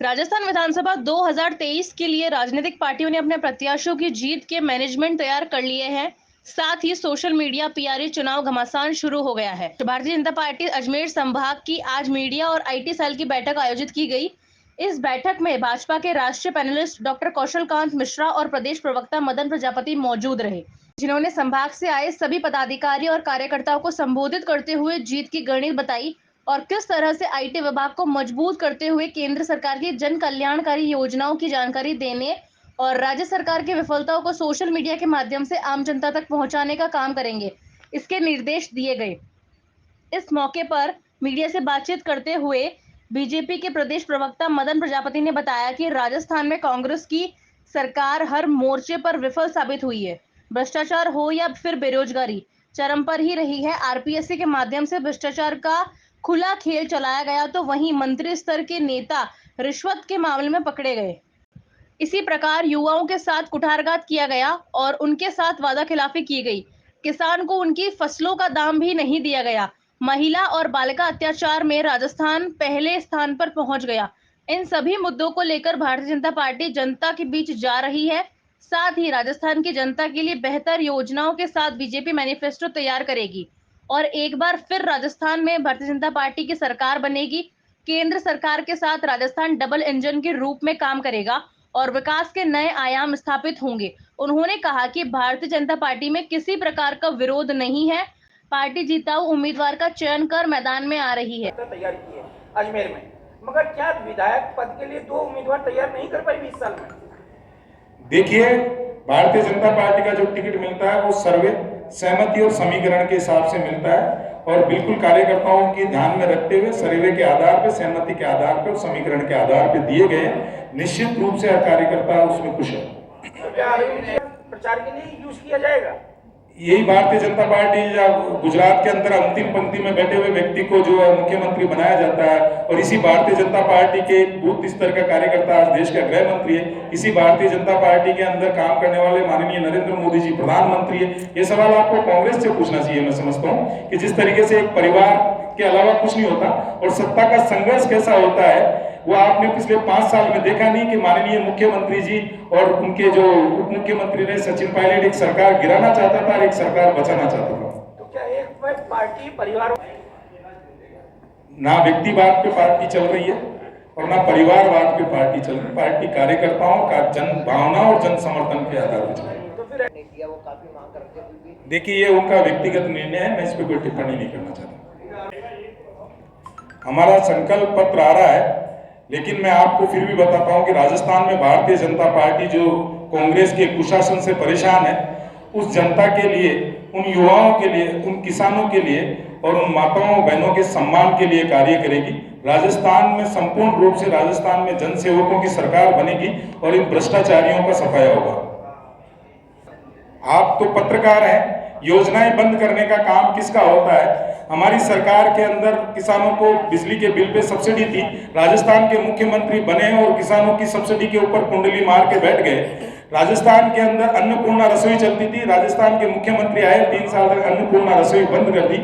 राजस्थान विधानसभा 2023 के लिए राजनीतिक पार्टियों ने अपने प्रत्याशियों की जीत के मैनेजमेंट तैयार कर लिए हैं। साथ ही सोशल मीडिया पीआरई चुनाव घमासान शुरू हो गया है। भारतीय जनता पार्टी अजमेर संभाग की आज मीडिया और आईटी सेल की बैठक आयोजित की गई। इस बैठक में भाजपा के राष्ट्रीय पैनलिस्ट डॉक्टर कौशल कांत मिश्रा और प्रदेश प्रवक्ता मदन प्रजापति मौजूद रहे, जिन्होंने संभाग से आए सभी पदाधिकारी और कार्यकर्ताओं को संबोधित करते हुए जीत की गणित बताई और किस तरह से आईटी विभाग को मजबूत करते हुए केंद्र सरकार की जन कल्याणकारी योजनाओं की जानकारी देने और राज्य सरकार की विफलताओं को सोशल मीडिया के माध्यम से आम जनता तक पहुंचाने का काम करेंगे, इसके निर्देश दिए गए। इस मौके पर मीडिया से बातचीत करते हुए बीजेपी के प्रदेश प्रवक्ता मदन प्रजापति ने बताया कि राजस्थान में कांग्रेस की सरकार हर मोर्चे पर विफल साबित हुई है। भ्रष्टाचार हो या फिर बेरोजगारी चरम पर ही रही है। आरपीएससी के माध्यम से भ्रष्टाचार का खुला खेल चलाया गया, तो वहीं मंत्री स्तर के नेता रिश्वत के मामले में पकड़े गए। इसी प्रकार युवाओं के साथ कुठारघात किया गया और उनके साथ वादा खिलाफी की गई। किसान को उनकी फसलों का दाम भी नहीं दिया गया। महिला और बालिका अत्याचार में राजस्थान पहले स्थान पर पहुंच गया। इन सभी मुद्दों को लेकर भारतीय जनता पार्टी जनता के बीच जा रही है। साथ ही राजस्थान की जनता के लिए बेहतर योजनाओं के साथ बीजेपी मैनिफेस्टो तैयार करेगी और एक बार फिर राजस्थान में भारतीय जनता पार्टी की सरकार बनेगी। केंद्र सरकार के साथ राजस्थान डबल इंजन के रूप में काम करेगा और विकास के नए आयाम स्थापित होंगे। उन्होंने कहा कि भारतीय जनता पार्टी में किसी प्रकार का विरोध नहीं है। पार्टी जीताऊ उम्मीदवार का चयन कर मैदान में आ रही है। तैयार की है अजमेर में, मगर क्या विधायक पद के लिए 2 उम्मीदवार तैयार नहीं कर पाए 20 साल में? देखिए, भारतीय जनता पार्टी का जो टिकट मिलता है वो सर्वे, सहमति और समीकरण के हिसाब से मिलता है और बिल्कुल कार्यकर्ताओं की ध्यान में रखते हुए सर्वे के आधार पर, सहमति के आधार पर और समीकरण के आधार पर दिए गए। निश्चित रूप से कार्यकर्ता उसमें खुश है। प्रचार के लिए यूज किया जाएगा। यही भारतीय जनता पार्टी या गुजरात के अंदर अंतिम पंक्ति में बैठे हुए व्यक्ति को जो है मुख्यमंत्री बनाया जाता है और इसी भारतीय जनता पार्टी के बूथ स्तर का कार्यकर्ता आज देश का गृह मंत्री है। इसी भारतीय जनता पार्टी के अंदर काम करने वाले माननीय नरेंद्र मोदी जी प्रधानमंत्री है। ये सवाल आपको कांग्रेस से पूछना चाहिए। मैं समझता हूँ कि जिस तरीके से एक परिवार के अलावा कुछ नहीं होता और सत्ता का संघर्ष कैसा होता है वो आपने पिछले 5 साल में देखा नहीं कि माननीय मुख्यमंत्री जी और उनके जो उप मुख्यमंत्री ने सचिन पायलट एक सरकार गिराना चाहता था और एक सरकार बचाना चाहता था। तो क्या एक पार्टी परिवार ना व्यक्तिवाद पे पार्टी चल रही है और ना परिवारवाद पे पार्टी चल रही है। पार्टी कार्यकर्ताओं का जन भावना और जन समर्थन के आधार पर चल रही है। तो फिर वो काफी मांग करते हैं। देखिए, ये उनका व्यक्तिगत निर्णय है, मैं इस पर कोई टिप्पणी नहीं करना चाहता। हमारा संकल्प पत्र आ रहा है, लेकिन मैं आपको फिर भी बताता हूं कि राजस्थान में भारतीय जनता पार्टी जो कांग्रेस के कुशासन से परेशान है, उस जनता के लिए, उन युवाओं के लिए, उन किसानों के लिए और उन माताओं बहनों के सम्मान के लिए कार्य करेगी। राजस्थान में संपूर्ण रूप से राजस्थान में जनसेवकों की सरकार बनेगी और इन भ्रष्टाचारियों का सफाया होगा। आप तो पत्रकार हैं, योजनाएं बंद करने का काम किसका होता है? हमारी सरकार के अंदर किसानों को बिजली के बिल पे सब्सिडी थी, राजस्थान के मुख्यमंत्री बने और किसानों की सब्सिडी के ऊपर कुंडली मार के बैठ गए। राजस्थान के अंदर अन्नपूर्णा रसोई चलती थी, राजस्थान के मुख्यमंत्री आए, 3 साल तक अन्नपूर्णा रसोई बंद कर दी।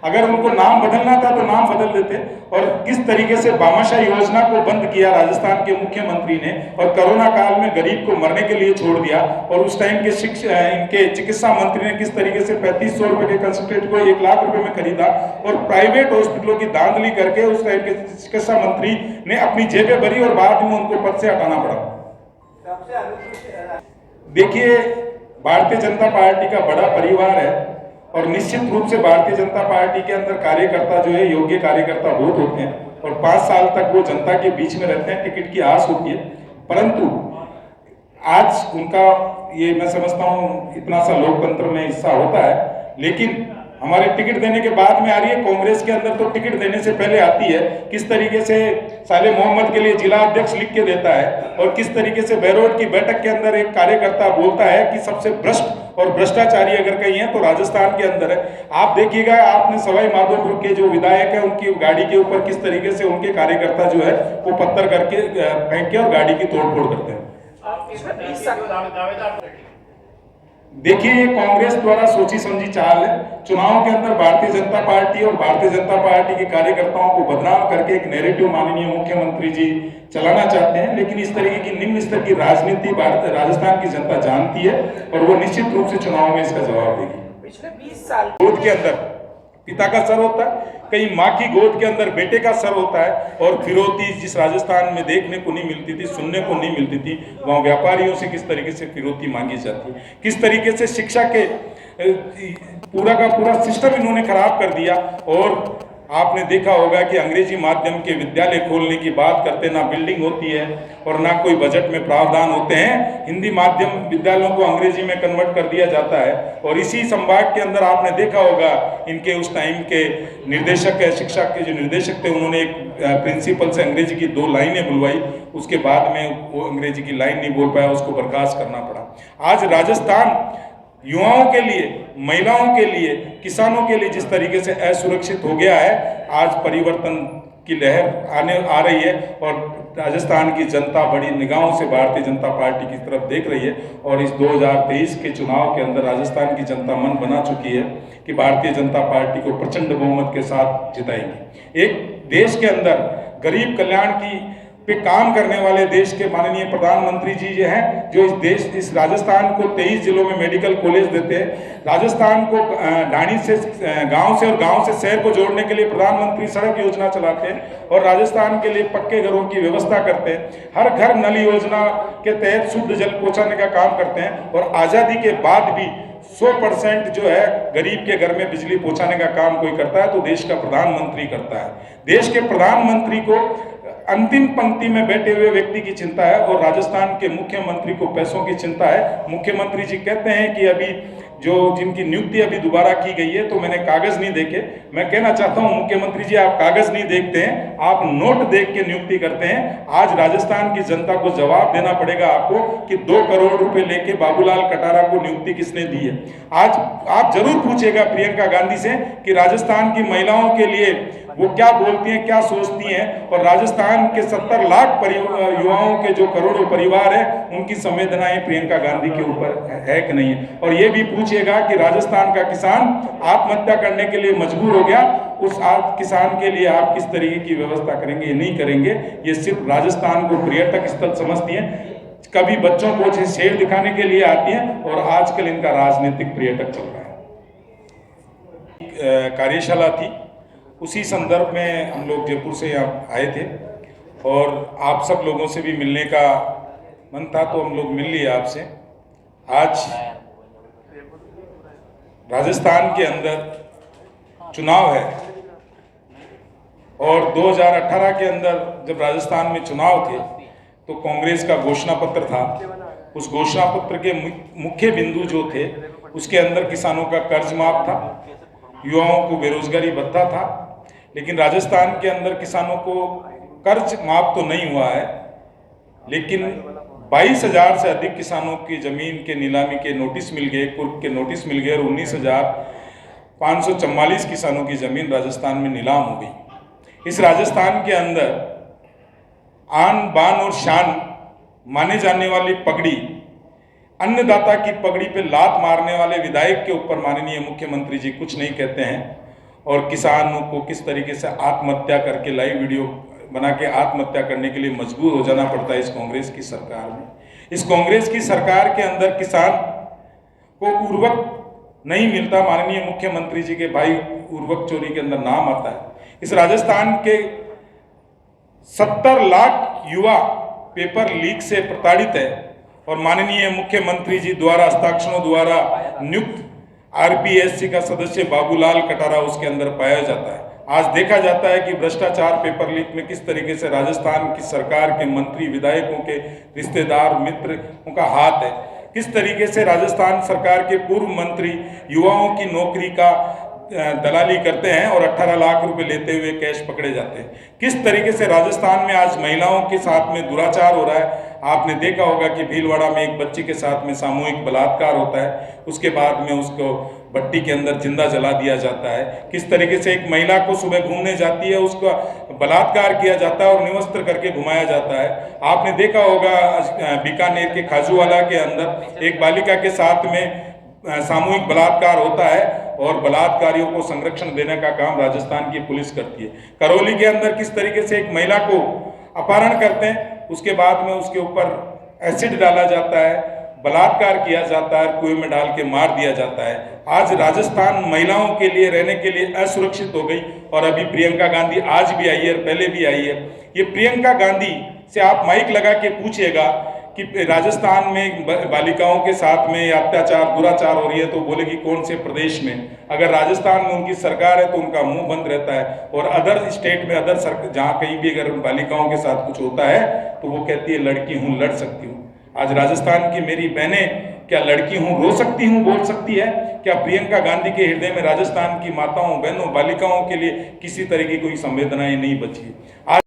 अगर उनको नाम बदलना था तो नाम बदल देते। और किस तरीके से भामाशाह योजना को बंद किया राजस्थान के मुख्यमंत्री ने और कोरोना काल में गरीब को मरने के लिए छोड़ दिया। और उस टाइम के इनके चिकित्सा मंत्री ने किस तरीके से 3500 रुपए के कंसंट्रेट को 1 लाख रुपए में खरीदा और प्राइवेट हॉस्पिटलों की धांधली करके उस टाइम के चिकित्सा मंत्री ने अपनी जेबें भरी और बाद में उनको पद से हटाना पड़ा। देखिए, भारतीय जनता पार्टी का बड़ा परिवार है और निश्चित रूप से भारतीय जनता पार्टी के अंदर कार्यकर्ता जो है योग्य कार्यकर्ता बहुत होते हैं और 5 साल तक वो जनता के बीच में रहते हैं, टिकट की आस होती है। परंतु आज उनका ये मैं समझता हूँ इतना सा लोकतंत्र में हिस्सा होता है, लेकिन हमारे टिकट देने के बाद में आ रही है। कांग्रेस के अंदर तो टिकट देने से पहले आती है किस तरीके से साले मोहम्मद के लिए जिला अध्यक्ष लिख के देता है और किस तरीके से बैरोड की बैठक के अंदर एक कार्यकर्ता बोलता है कि सबसे भ्रष्ट और भ्रष्टाचारी अगर कहीं है तो राजस्थान के अंदर है। आप देखिएगा, आपने सवाई माधोपुर के जो विधायक है उनकी गाड़ी के ऊपर किस तरीके से उनके कार्यकर्ता जो है वो पत्थर करके फेंक के और गाड़ी की तोड़फोड़ करते हैं। देखिए, ये कांग्रेस द्वारा सोची समझी चाल है। चुनाव के अंदर भारतीय जनता पार्टी और भारतीय जनता पार्टी के कार्यकर्ताओं को बदनाम करके एक नैरेटिव माननीय मुख्यमंत्री जी चलाना चाहते हैं, लेकिन इस तरीके की निम्न स्तर की राजनीति राजस्थान की जनता जानती है और वो निश्चित रूप से चुनाव में इसका जवाब देगी। पिछले 20 साल गोद के अंदर पिता का सर होता है, कहीं माँ की गोद के अंदर बेटे का सर होता है, और फिरौती जिस राजस्थान में देखने को नहीं मिलती थी, सुनने को नहीं मिलती थी, वहाँ व्यापारियों से किस तरीके से फिरौती मांगी जाती है, किस तरीके से शिक्षा के पूरा का पूरा सिस्टम इन्होंने खराब कर दिया। और आपने देखा होगा कि अंग्रेजी माध्यम के विद्यालय खोलने की बात करते ना बिल्डिंग होती है और ना कोई बजट में प्रावधान होते हैं। हिंदी माध्यम विद्यालयों को अंग्रेजी में कन्वर्ट कर दिया जाता है, और इसी संभाग के अंदर आपने देखा होगा इनके उस टाइम के निर्देशक, शिक्षा के जो निर्देशक थे, उन्होंने एक प्रिंसिपल से अंग्रेजी की 2 लाइनें बुलवाई, उसके बाद में वो अंग्रेजी की लाइन नहीं बोल पाया, उसको बर्खास्त करना पड़ा। आज राजस्थान युवाओं के लिए, महिलाओं के लिए, किसानों के लिए जिस तरीके से असुरक्षित हो गया है, आज परिवर्तन की लहर आ रही है और राजस्थान की जनता बड़ी निगाहों से भारतीय जनता पार्टी की तरफ देख रही है। और इस 2023 के चुनाव के अंदर राजस्थान की जनता मन बना चुकी है कि भारतीय जनता पार्टी को प्रचंड बहुमत के साथ जिताएंगे। एक देश के अंदर गरीब कल्याण की पे काम करने वाले देश के माननीय प्रधानमंत्री जी जो हैं, जो इस राजस्थान को 23 जिलों में मेडिकल कॉलेज देते हैं, राजस्थान को ढाणी से गांव से और गांव से शहर को जोड़ने के लिए प्रधानमंत्री सड़क योजना चलाते हैं और राजस्थान के लिए पक्के घरों की व्यवस्था करते हैं, हर घर नल योजना के तहत शुद्ध जल पहुंचाने का काम करते हैं, और आज़ादी के बाद भी 100% जो है गरीब के घर में बिजली पहुंचाने का काम कोई करता है तो देश का प्रधानमंत्री करता है। देश के प्रधानमंत्री को अंतिम पंक्ति में बैठे हुए व्यक्ति की चिंता है और राजस्थान के मुख्यमंत्री को पैसों की चिंता है। मुख्यमंत्री जी कहते हैं कि अभी जो जिनकी नियुक्ति अभी दोबारा की गई है तो मैंने कागज नहीं देखे। मैं कहना चाहता हूं मुख्यमंत्री जी, आप कागज नहीं देखते हैं, आप नोट देख के नियुक्ति करते हैं। आज राजस्थान की जनता को जवाब देना पड़ेगा आपको कि 2 करोड़ रुपए लेके बाबूलाल कटारा को नियुक्ति किसने दी है। आज आप जरूर पूछेगा प्रियंका गांधी से कि राजस्थान की महिलाओं के लिए वो क्या बोलती हैं, क्या सोचती हैं, और राजस्थान के 70 लाख युवाओं के जो करोड़ों परिवार है उनकी संवेदनाएं प्रियंका गांधी के ऊपर है कि नहीं है। और ये भी पूछिएगा कि राजस्थान का किसान आत्महत्या करने के लिए मजबूर हो गया, उस किसान के लिए आप किस तरीके की व्यवस्था करेंगे? ये नहीं करेंगे। ये सिर्फ राजस्थान को पर्यटक स्थल समझती हैं, कभी बच्चों को शेर दिखाने के लिए आती हैं और आजकल इनका राजनीतिक पर्यटक चल रहा है। कार्यशाला थी, उसी संदर्भ में हम लोग जयपुर से यहाँ आए थे और आप सब लोगों से भी मिलने का मन था तो हम लोग मिल लिए आपसे। आज राजस्थान के अंदर चुनाव है और 2018 के अंदर जब राजस्थान में चुनाव थे तो कांग्रेस का घोषणा पत्र था। उस घोषणा पत्र के मुख्य बिंदु जो थे उसके अंदर किसानों का कर्ज माफ था, युवाओं को बेरोजगारी भत्ता था, लेकिन राजस्थान के अंदर किसानों को कर्ज माफ तो नहीं हुआ है, लेकिन 22,000 से अधिक किसानों की जमीन के नीलामी के नोटिस मिल गए, कुर्क के नोटिस मिल गए और 19,544 किसानों की जमीन राजस्थान में नीलाम हो गई। इस राजस्थान के अंदर आन बान और शान माने जाने वाली पगड़ी, अन्नदाता की पगड़ी पे लात मारने वाले विधायक के ऊपर माननीय मुख्यमंत्री जी कुछ नहीं कहते हैं और किसानों को किस तरीके से आत्महत्या करके लाइव वीडियो बना के आत्महत्या करने के लिए मजबूर हो जाना पड़ता है इस कांग्रेस की सरकार में। इस कांग्रेस की सरकार के अंदर किसान को उर्वरक नहीं मिलता। माननीय मुख्यमंत्री जी के भाई उर्वरक चोरी के अंदर नाम आता है। इस राजस्थान के 70 लाख युवा पेपर लीक से प्रताड़ित है और माननीय मुख्यमंत्री जी द्वारा हस्ताक्षरों द्वारा नियुक्त आरपीएससी का सदस्य बाबूलाल कटारा उसके अंदर पाया जाता है। आज देखा जाता है कि भ्रष्टाचार पेपर लीक में किस तरीके से राजस्थान की सरकार के मंत्री, विधायकों के रिश्तेदार, मित्रों का हाथ है। किस तरीके से राजस्थान सरकार के पूर्व मंत्री युवाओं की नौकरी का दलाली करते हैं और 18 लाख रुपए लेते हुए कैश पकड़े जाते हैं। किस तरीके से राजस्थान में आज महिलाओं के साथ में दुराचार हो रहा है। आपने देखा होगा कि भीलवाड़ा में एक बच्ची के साथ में सामूहिक बलात्कार होता है, उसके बाद में उसको भट्टी के अंदर जिंदा जला दिया जाता है। किस तरीके से एक महिला को सुबह घूमने जाती है उसका बलात्कार किया जाता है और निवस्त्र करके घुमाया जाता है। आपने देखा होगा बीकानेर के खाजूवाला के अंदर एक बालिका के साथ में सामूहिक बलात्कार होता है और बलात्कारियों को संरक्षण देने का काम राजस्थान की पुलिस करती है। करौली के अंदर किस तरीके से एक महिला को अपहरण करते हैं, उसके बाद में उसके ऊपर एसिड डाला जाता है, बलात्कार किया जाता है, कुएं में डाल के मार दिया जाता है। आज राजस्थान महिलाओं के लिए रहने के लिए असुरक्षित हो गई और अभी प्रियंका गांधी आज भी आई है, पहले भी आई है। ये प्रियंका गांधी से आप माइक लगा के पूछिएगा कि राजस्थान में बालिकाओं के साथ में अत्याचार दुराचार हो रही है तो बोलेगी कौन से प्रदेश में। अगर राजस्थान में उनकी सरकार है तो उनका मुंह बंद रहता है, और अदर स्टेट में अदर जहाँ कहीं भी अगर बालिकाओं के साथ कुछ होता है तो वो कहती है लड़की हूँ, लड़ सकती हूँ। आज राजस्थान की मेरी बहनें क्या लड़की हूँ, रो सकती हूँ, बोल सकती है? क्या प्रियंका गांधी के हृदय में राजस्थान की माताओं, बहनों, बालिकाओं के लिए किसी तरह की कोई संवेदनाएं नहीं बची? आज